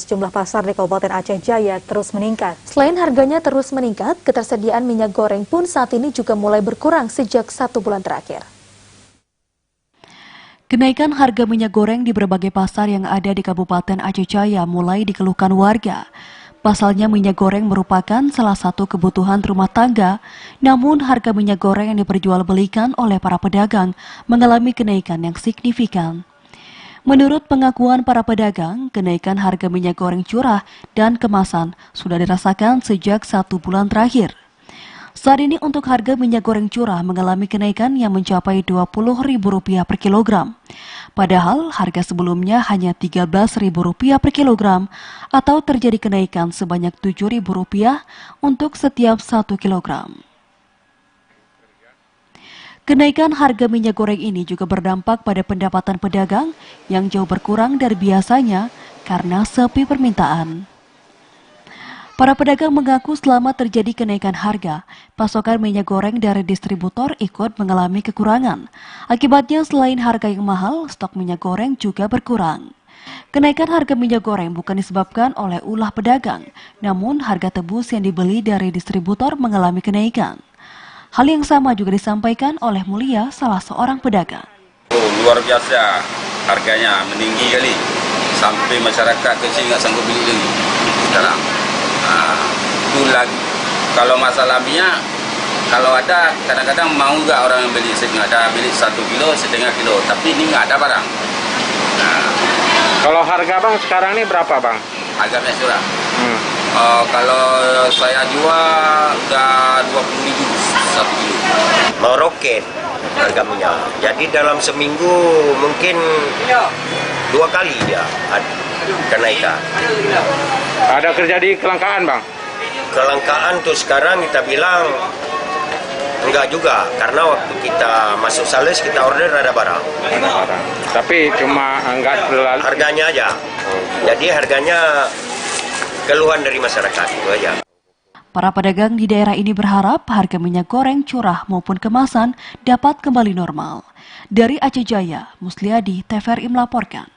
sejumlah pasar di Kabupaten Aceh Jaya terus meningkat. Selain harganya terus meningkat, ketersediaan minyak goreng pun saat ini juga mulai berkurang sejak 1 bulan terakhir. Kenaikan harga minyak goreng di berbagai pasar yang ada di Kabupaten Aceh Jaya mulai dikeluhkan warga. Pasalnya minyak goreng merupakan salah satu kebutuhan rumah tangga, namun harga minyak goreng yang diperjualbelikan oleh para pedagang mengalami kenaikan yang signifikan. Menurut pengakuan para pedagang, kenaikan harga minyak goreng curah dan kemasan sudah dirasakan sejak 1 bulan terakhir. Saat ini untuk harga minyak goreng curah mengalami kenaikan yang mencapai Rp20.000 per kilogram. Padahal harga sebelumnya hanya Rp13.000 per kilogram atau terjadi kenaikan sebanyak Rp7.000 untuk setiap 1 kilogram. Kenaikan harga minyak goreng ini juga berdampak pada pendapatan pedagang yang jauh berkurang dari biasanya karena sepi permintaan. Para pedagang mengaku selama terjadi kenaikan harga, pasokan minyak goreng dari distributor ikut mengalami kekurangan. Akibatnya selain harga yang mahal, stok minyak goreng juga berkurang. Kenaikan harga minyak goreng bukan disebabkan oleh ulah pedagang, namun harga tebus yang dibeli dari distributor mengalami kenaikan. Hal yang sama juga disampaikan oleh Mulia, salah seorang pedagang. Luar biasa harganya, meninggi kali. Sampai masyarakat kecil nggak sanggup beli lagi sekarang. Itu lagi. Kalau masalah minyak, kalau ada kadang-kadang mau nggak orang yang beli, ada beli 1 kilo, setengah kilo, tapi ini nggak ada barang. Kalau harga bang sekarang ini berapa bang? Harganya curah. Kalau saya jual udah 20.000 1 kilo. Meroket harga minyak. Jadi dalam seminggu mungkin 2 kali dia kenaikan. Ada terjadi kelangkaan bang? Kelangkaan tuh sekarang kita bilang enggak juga, karena waktu kita masuk sales kita order ada barang. Tapi cuma enggak terlalu harganya aja. Jadi harganya keluhan dari masyarakat itu aja. Para pedagang di daerah ini berharap harga minyak goreng curah maupun kemasan dapat kembali normal. Dari Aceh Jaya, Musliadi, TVRI melaporkan.